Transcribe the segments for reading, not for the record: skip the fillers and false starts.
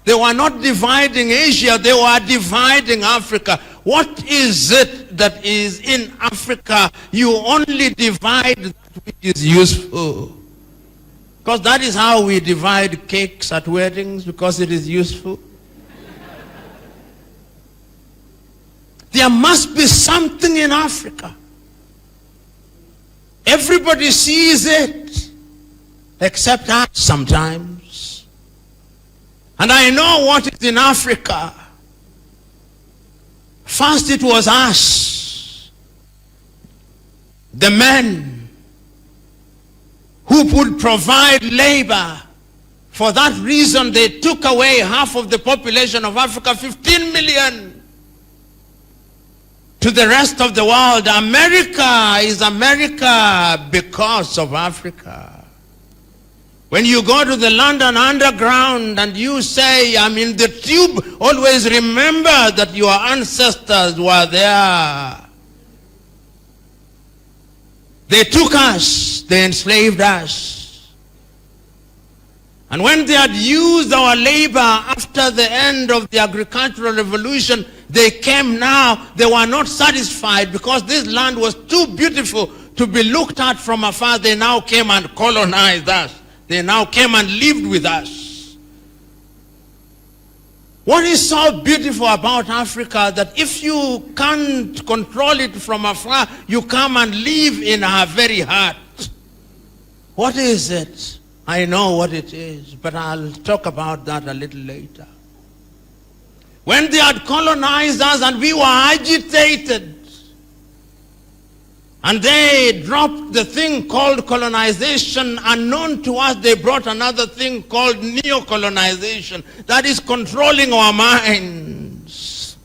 They were not dividing Asia, they were dividing Africa. What is it that is in Africa? You only divide that which is useful. Because that is how we divide cakes at weddings, because it is useful. There must be something in Africa. Everybody sees it, except us sometimes. And I know what is in Africa. First it was us, the men who would provide labor. For that reason they took away half of the population of Africa, 15 million, to the rest of the world. America is America because of Africa. When you go to the London Underground and you say, I'm in the tube, always remember that your ancestors were there. They took us, they enslaved us. And when they had used our labor after the end of the agricultural revolution, they came now, they were not satisfied because this land was too beautiful to be looked at from afar. They now came and colonized us. They now came and lived with us. What is so beautiful about Africa that if you can't control it from afar, you come and live in our very heart? What is it? I know what it is, but I'll talk about that a little later. When they had colonized us and we were agitated, and they dropped the thing called colonization, unknown to us, they brought another thing called neo-colonization. That is controlling our minds.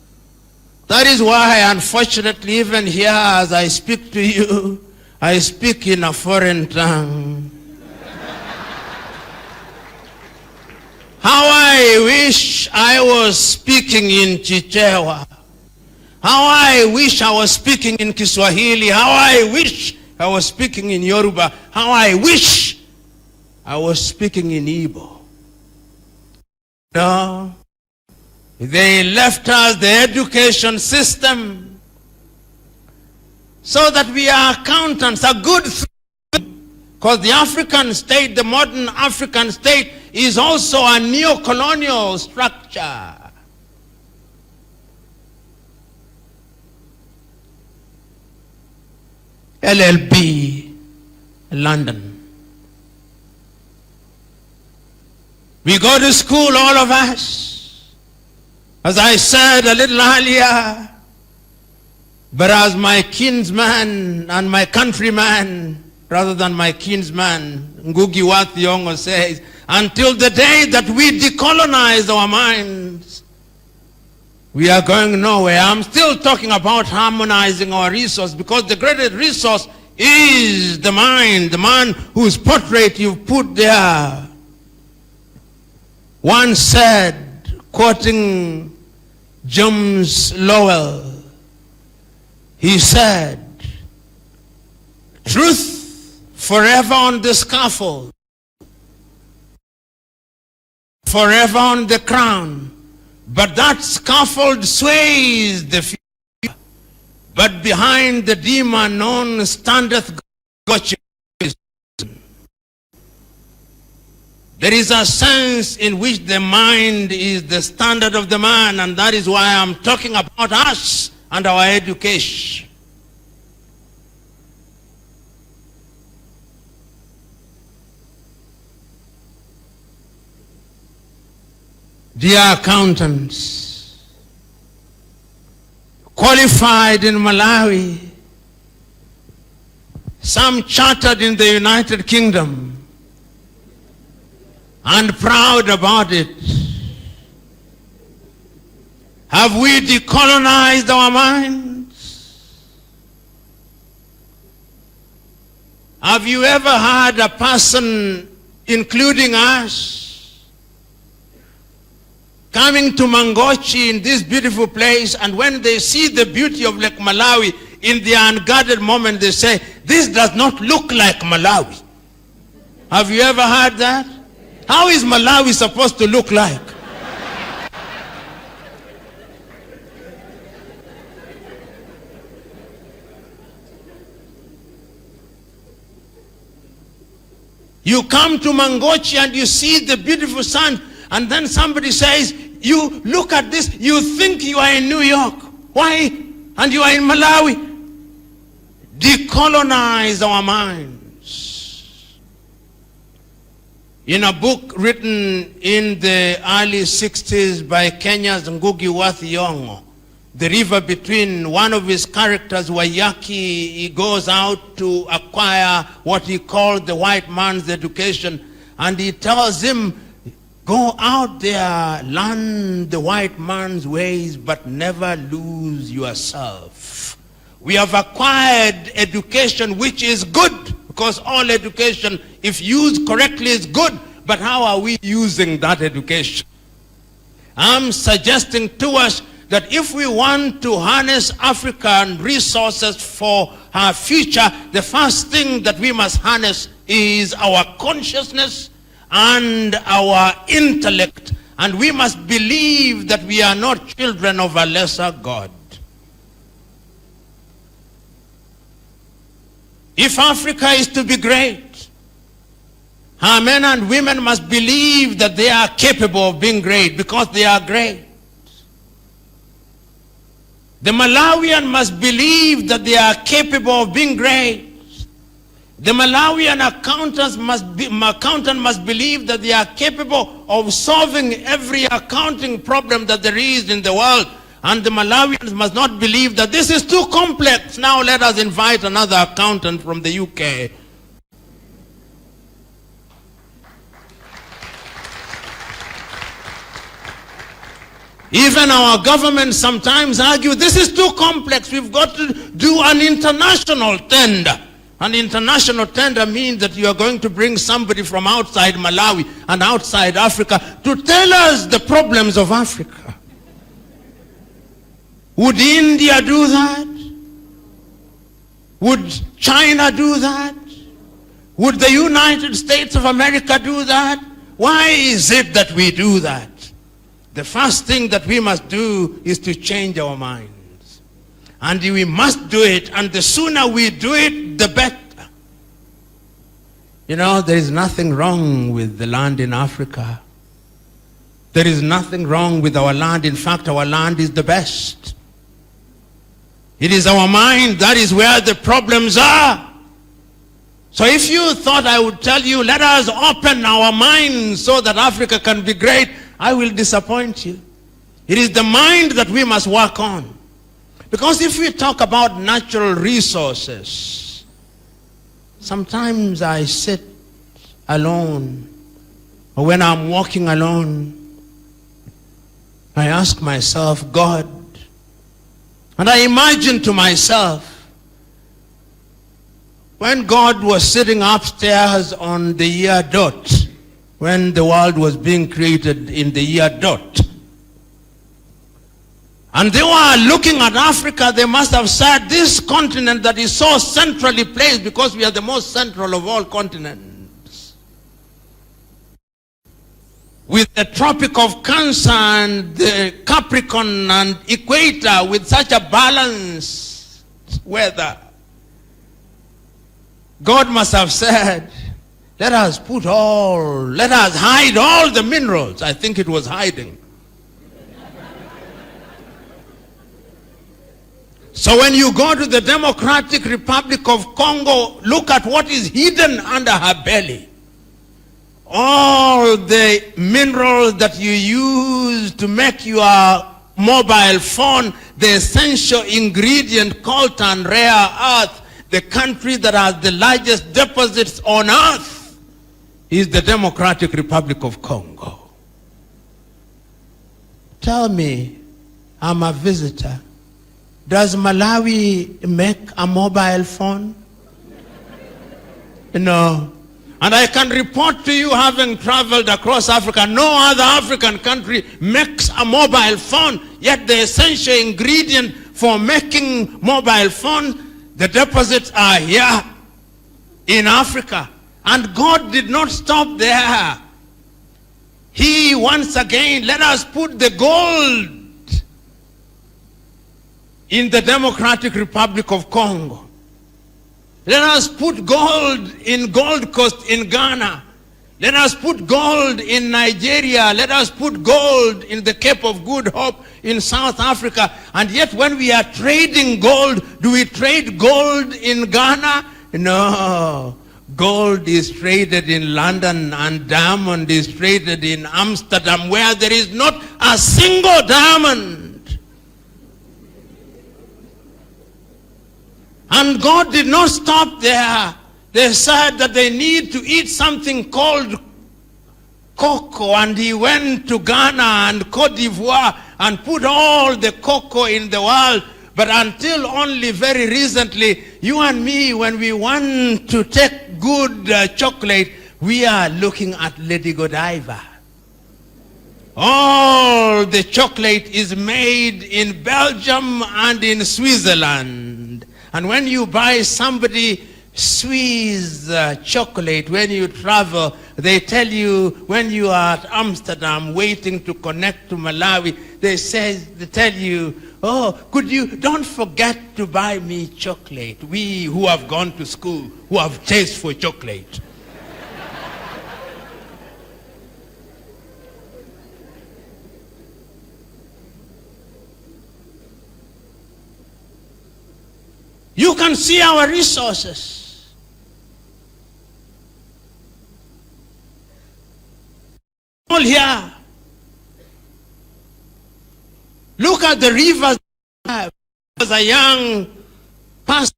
That is why, unfortunately, even here as I speak to you, I speak in a foreign tongue. How I wish I was speaking in Chichewa. How I wish I was speaking in Kiswahili. How I wish I was speaking in Yoruba. How I wish I was speaking in Igbo. No. They left us the education system so that we are accountants, a good thing. Because the African state, the modern African state, is also a neo-colonial structure. LLB, London. We go to school, all of us, as I said a little earlier, but as my kinsman and my countryman, rather than my kinsman, Ngugi wa Thiong'o says, until the day that we decolonize our minds, we are going nowhere. I'm still talking about harmonizing our resource, because the greatest resource is the mind, the man whose portrait you've put there. One said, quoting James Lowell, he said, truth forever on the scaffold, forever on the crown. But that scaffold sways the future, but behind the dim unknown standeth God. There is a sense in which the mind is the standard of the man, and that is why I'm talking about us and our education. Dear accountants, qualified in Malawi, some chartered in the United Kingdom, and proud about it. Have we decolonized our minds? Have you ever had a person, including us, coming to Mangochi in this beautiful place, and when they see the beauty of Lake Malawi, in the unguarded moment they say, this does not look like Malawi? Have you ever heard that? How is Malawi supposed to look like? You come to Mangochi and you see the beautiful sun, and then somebody says, you look at this, you think you are in New York. Why? And you are in Malawi. Decolonize our minds. In a book written in the early 60s by Kenya's Ngugi wa Thiong'o, The River Between, one of his characters, Waiyaki, he goes out to acquire what he called the white man's education, and he tells him, go out there, learn the white man's ways, but never lose yourself. We have acquired education which is good, because all education, if used correctly, is good. But how are we using that education? I'm suggesting to us that if we want to harness African resources for our future, the first thing that we must harness is our consciousness and our intellect. And we must believe that we are not children of a lesser God. If Africa is to be great, our men and women must believe that they are capable of being great, because they are great. The Malawian must believe that they are capable of being great. The Malawian accountant must believe that they are capable of solving every accounting problem that there is in the world. And the Malawians must not believe that this is too complex. Now let us invite another accountant from the UK. Even our government sometimes argue this is too complex. We've got to do an international tender. An international tender means that you are going to bring somebody from outside Malawi and outside Africa to tell us the problems of Africa. Would India do that? Would China do that? Would the United States of America do that? Why is it that we do that? The first thing that we must do is to change our minds. And we must do it, and the sooner we do it, the better. You know, there is nothing wrong with the land in Africa. There is nothing wrong with our land. In fact, our land is the best. It is our mind, that is where the problems are. So if you thought I would tell you, let us open our minds so that Africa can be great, I will disappoint you. It is the mind that we must work on. Because if we talk about natural resources, sometimes I sit alone, or when I'm walking alone, I ask myself, God, and I imagine to myself, when God was sitting upstairs on the year dot, when the world was being created in the year dot, and they were looking at Africa, they must have said, this continent that is so centrally placed, because we are the most central of all continents, with the Tropic of Cancer and the Capricorn and Equator, with such a balanced weather, God must have said, let us hide all the minerals. I think it was hiding. So when you go to the Democratic Republic of Congo, look at what is hidden under her belly. All the minerals that you use to make your mobile phone, the essential ingredient, coltan, rare earth, the country that has the largest deposits on earth is the Democratic Republic of Congo. Tell me, I'm a visitor. Does Malawi make a mobile phone? No. And I can report to you, having traveled across Africa, no other African country makes a mobile phone, yet the essential ingredient for making mobile phones, the deposits are here in Africa. And God did not stop there. He once again, let us put the gold in the Democratic Republic of Congo. Let us put gold in Gold Coast in Ghana. Let us put gold in Nigeria. Let us put gold in the Cape of Good Hope in South Africa. And yet when we are trading gold, do we trade gold in Ghana? No. Gold is traded in London and diamond is traded in Amsterdam, where there is not a single diamond. And God did not stop there. They said that they need to eat something called cocoa, and he went to Ghana and Cote d'Ivoire and put all the cocoa in the world. But until only very recently, you and me, when we want to take good chocolate, we are looking at Lady Godiva. All the chocolate is made in Belgium and in Switzerland. And when you buy somebody Swiss chocolate, when you travel, they tell you when you are at Amsterdam waiting to connect to Malawi, they tell you, oh, don't forget to buy me chocolate. We who have gone to school, who have taste for chocolate. You can see our resources. All here. Look at the rivers. As a young pastor,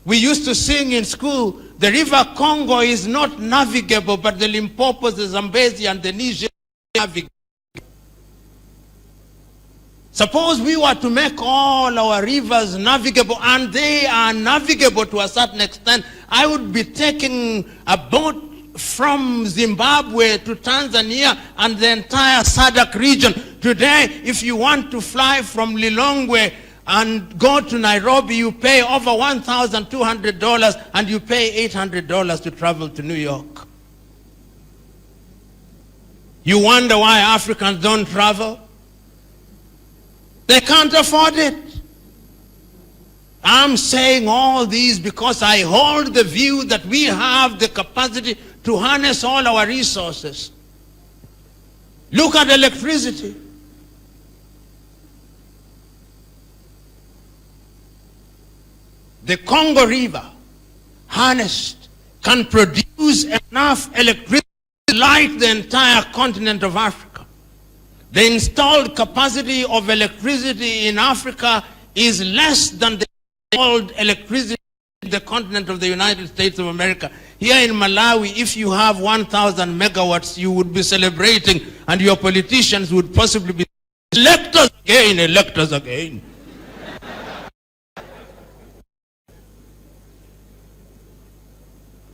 we used to sing in school, the river Congo is not navigable, but the Limpopo, the Zambezi, and the Niger are navigable. Suppose we were to make all our rivers navigable, and they are navigable to a certain extent, I would be taking a boat from Zimbabwe to Tanzania and the entire SADC region. Today, if you want to fly from Lilongwe and go to Nairobi, you pay over $1,200 and you pay $800 to travel to New York. You wonder why Africans don't travel? They can't afford it. I'm saying all these because I hold the view that we have the capacity to harness all our resources. Look at electricity. The Congo River, harnessed, can produce enough electricity to light the entire continent of Africa. The installed capacity of electricity in Africa is less than the installed electricity in the continent of the United States of America. Here in Malawi, if you have 1,000 megawatts, you would be celebrating, and your politicians would possibly be elect us again, elect us again.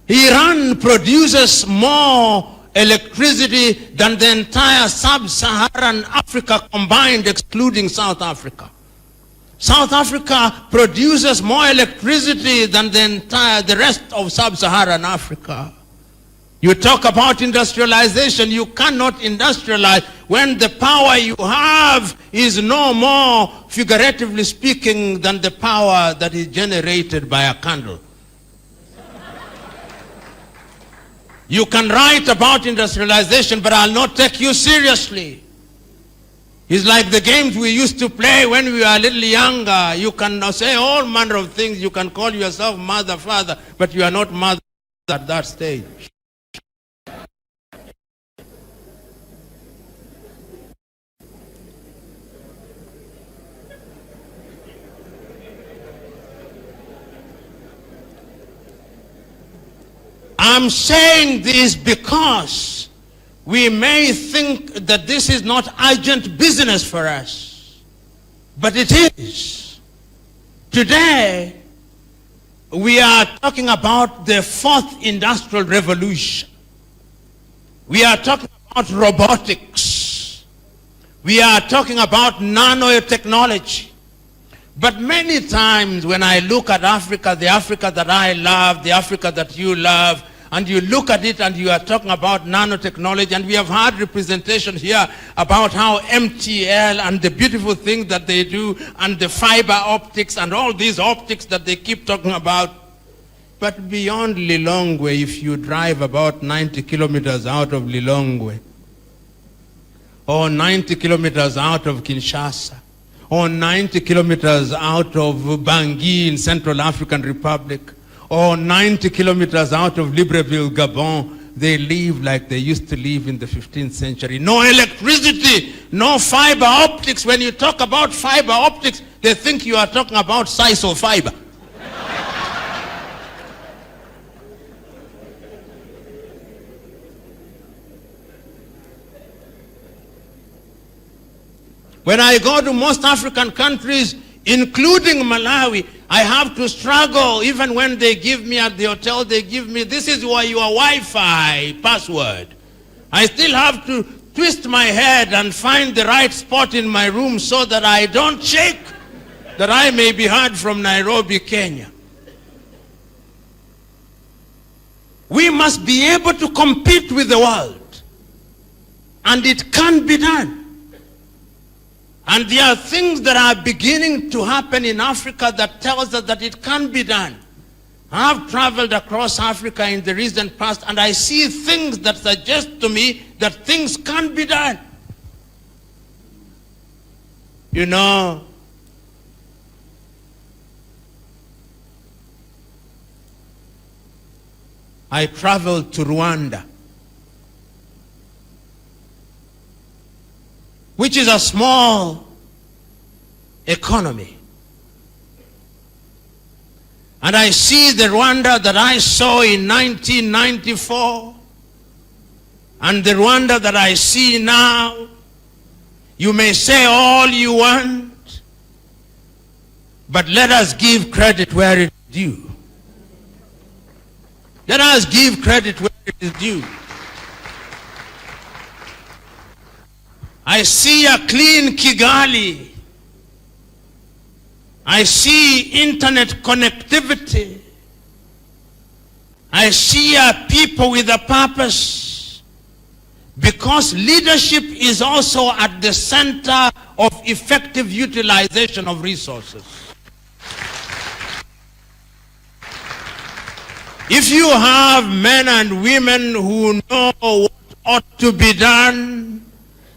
Iran produces more electricity than the entire sub-Saharan Africa combined, excluding South Africa. South Africa produces more electricity than the rest of sub-Saharan Africa. You talk about industrialization, you cannot industrialize when the power you have is no more, figuratively speaking, than the power that is generated by a candle. You can write about industrialization, but I'll not take you seriously. It's like the games we used to play when we were a little younger. You can say all manner of things. You can call yourself mother, father, but you are not mother at that stage. I'm saying this because we may think that this is not urgent business for us, but it is. Today, we are talking about the fourth industrial revolution. We are talking about robotics. We are talking about nanotechnology. But many times when I look at Africa, the Africa that I love, the Africa that you love, and you look at it and you are talking about nanotechnology, and we have had representation here about how MTL and the beautiful things that they do, and the fiber optics and all these optics that they keep talking about. But beyond Lilongwe, if you drive about 90 kilometers out of Lilongwe, or 90 kilometers out of Kinshasa, or 90 kilometers out of Bangui in Central African Republic, or 90 kilometers out of Libreville, Gabon, they live like they used to live in the 15th century. No electricity, no fiber optics. When you talk about fiber optics, they think you are talking about sisal fiber. When I go to most African countries, including Malawi, I have to struggle. Even when they give me at the hotel, they give me, this is your Wi-Fi password. I still have to twist my head and find the right spot in my room so that I don't shake, that I may be heard from Nairobi, Kenya. We must be able to compete with the world. And it can be done. And there are things that are beginning to happen in Africa that tells us that it can be done. I've traveled across Africa in the recent past, and I see things that suggest to me that things can be done. You know, I traveled to Rwanda, which is a small economy. And I see the Rwanda that I saw in 1994 and the Rwanda that I see now. You may say all you want, but let us give credit where it is due. Let us give credit where it is due. I see a clean Kigali. I see internet connectivity. I see a people with a purpose. Because leadership is also at the center of effective utilization of resources. If you have men and women who know what ought to be done,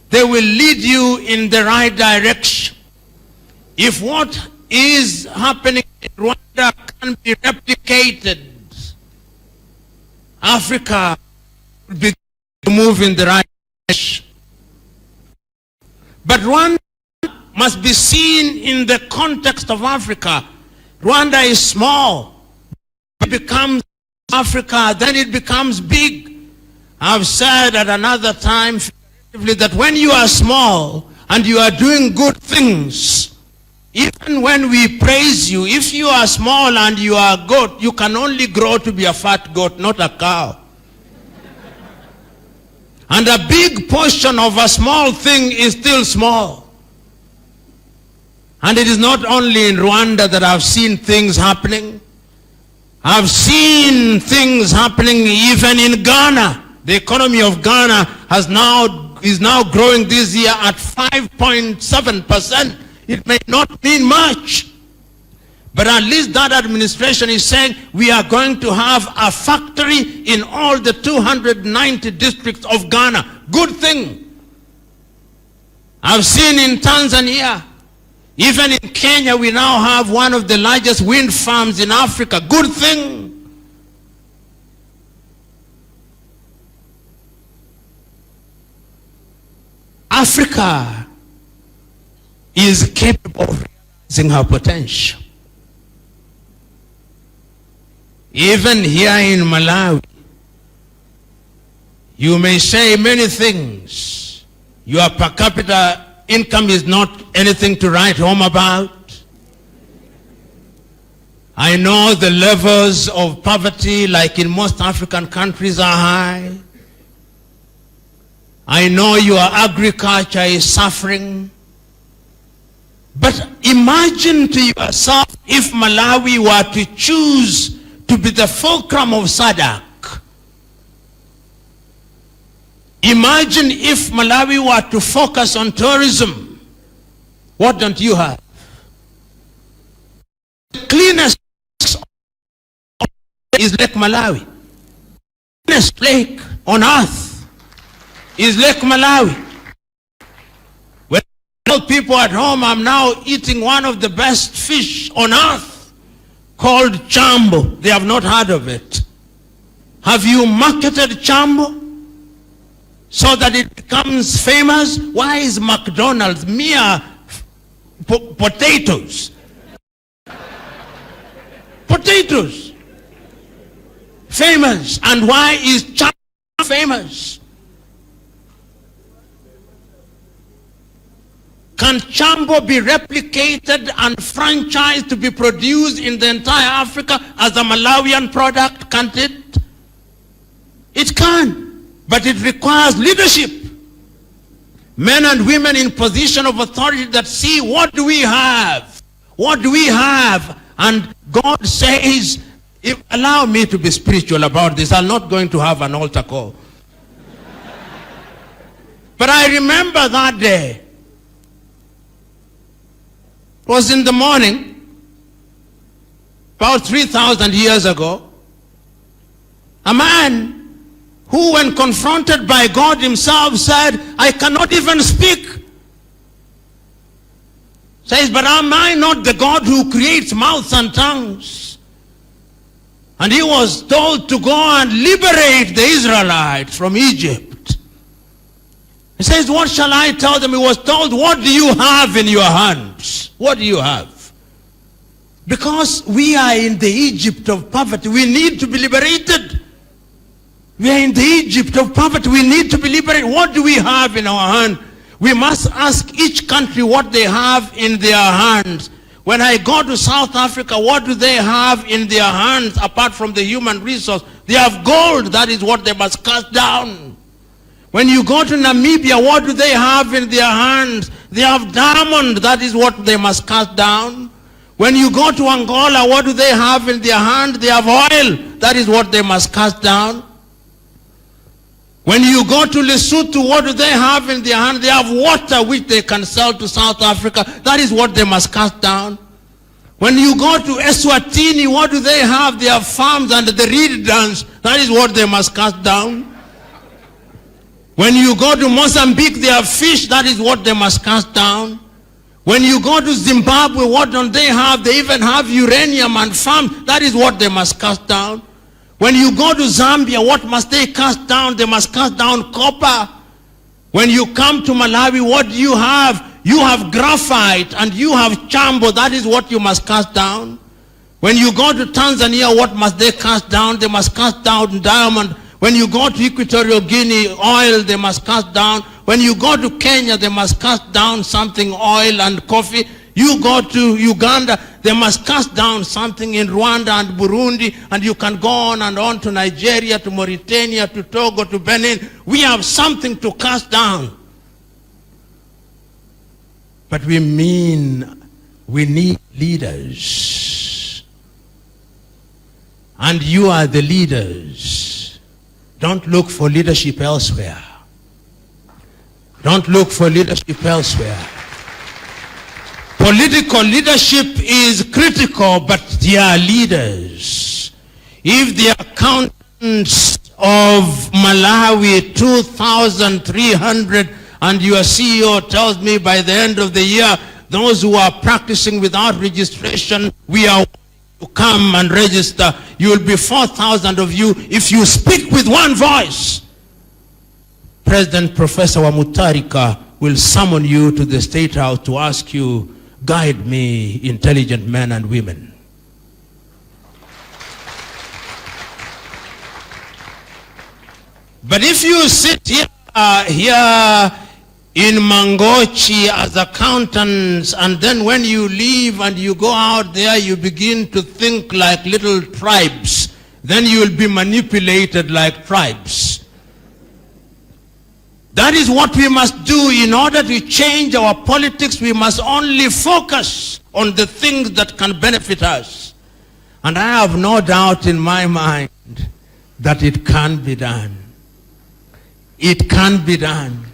they will lead you in the right direction. If what is happening in Rwanda can be replicated, Africa will begin to move in the right direction. But Rwanda must be seen in the context of Africa. Rwanda is small. It becomes Africa, then it becomes big. I've said at another time that when you are small and you are doing good things, even when we praise you, if you are small and you are a goat, you can only grow to be a fat goat, not a cow. And a big portion of a small thing is still small. And it is not only in Rwanda that I've seen things happening. I've seen things happening even in Ghana. The economy of Ghana is now growing this year at 5.7%. It may not mean much, but at least that administration is saying we are going to have a factory in all the 290 districts of Ghana. Good thing. I've seen in Tanzania, even in Kenya, we now have one of the largest wind farms in Africa. Good thing. Africa is capable of realizing her potential. Even here in Malawi, you may say many things. Your per capita income is not anything to write home about. I know the levels of poverty, like in most African countries, are high. I know your agriculture is suffering. But imagine to yourself if Malawi were to choose to be the fulcrum of SADC. Imagine if Malawi were to focus on tourism. What don't you have? The cleanest is Lake Malawi. The cleanest lake on earth is Lake Malawi. When I tell people at home I'm now eating one of the best fish on earth called chambo, they have not heard of it. Have you marketed chambo so that it becomes famous? Why is McDonald's mere potatoes? Potatoes famous, and why is chambo famous? Can chambo be replicated and franchised to be produced in the entire Africa as a Malawian product? Can't it? It can, but it requires leadership. Men and women in position of authority that see, what do we have? What do we have? And God says, allow me to be spiritual about this. I'm not going to have an altar call. But I remember that day. It was in the morning, about 3,000 years ago. A man who, when confronted by God himself, said, I cannot even speak. Says, but am I not the God who creates mouths and tongues? And he was told to go and liberate the Israelites from Egypt. He says, what shall I tell them? He was told, what do you have in your hands? What do you have? Because we are in the Egypt of poverty. We need to be liberated. We are in the Egypt of poverty. We need to be liberated. What do we have in our hand? We must ask each country what they have in their hands. When I go to South Africa, what do they have in their hands apart from the human resource? They have gold. That is what they must cast down. When you go to Namibia, what do they have in their hands? They have diamond. That is what they must cast down. When you go to Angola, what do they have in their hand? They have oil. That is what they must cast down. When you go to Lesotho, what do they have in their hand? They have water which they can sell to South Africa. That is what they must cast down. When you go to Eswatini, what do they have? They have farms and the reed dance. That is what they must cast down. When you go to Mozambique, they have fish. That is what they must cast down. When you go to Zimbabwe, what don't they have? They even have uranium and farms. That is what they must cast down. When you go to Zambia, what must they cast down? They must cast down copper. When you come to Malawi, what do you have? You have graphite and you have chambo. That is what you must cast down. When you go to Tanzania, what must they cast down? They must cast down diamond. When you go to Equatorial Guinea, oil, they must cast down. When you go to Kenya, they must cast down something, oil and coffee. You go to Uganda, they must cast down something in Rwanda and Burundi, and you can go on to Nigeria, to Mauritania, to Togo, to Benin. We have something to cast down. But we need leaders. And you are the leaders. Don't look for leadership elsewhere. Don't look for leadership elsewhere. Political leadership is critical, but they are leaders. If the accountants of Malawi, 2,300, and your CEO tells me by the end of the year, those who are practicing without registration, we are to come and register. You will be 4,000 of you if you speak with one voice. President Professor Wamutharika will summon you to the State House to ask you, guide me, intelligent men and women. But if you sit here in Mangochi as accountants, and then when you leave and you go out there, you begin to think like little tribes, then you will be manipulated like tribes. That is what we must do. In order to change our politics, we must only focus on the things that can benefit us. And I have no doubt in my mind that it can be done. It can be done.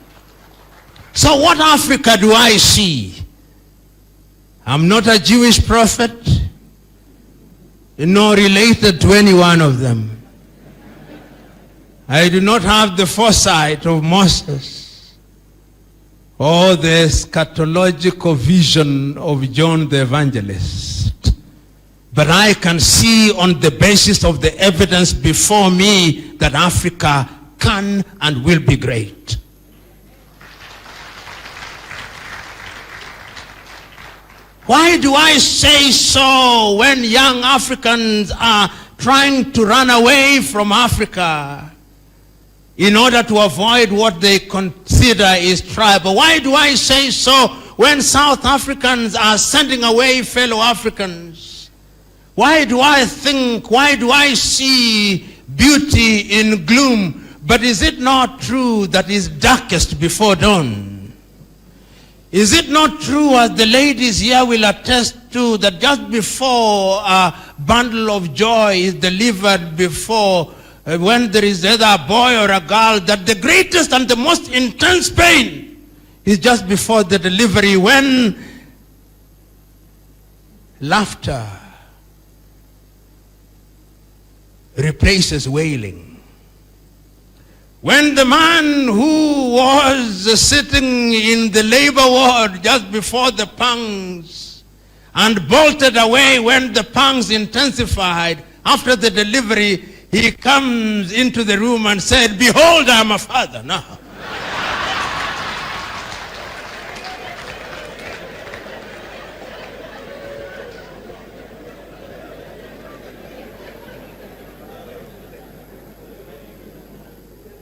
So what Africa do I see? I'm not a Jewish prophet. nor related to any one of them. I do not have the foresight of Moses or the eschatological vision of John the Evangelist. But I can see on the basis of the evidence before me that Africa can and will be great. Why do I say so when young Africans are trying to run away from Africa in order to avoid what they consider is tribal? Why do I say so when South Africans are sending away fellow Africans? Why do I see beauty in gloom? But is it not true that is darkest before dawn? Is it not true, as the ladies here will attest to, that just before a bundle of joy is delivered before, when there is either a boy or a girl, that the greatest and the most intense pain is just before the delivery, when laughter replaces wailing? When the man who was sitting in the labor ward just before the pangs and bolted away when the pangs intensified after the delivery, he comes into the room and said, "Behold, I am a father now."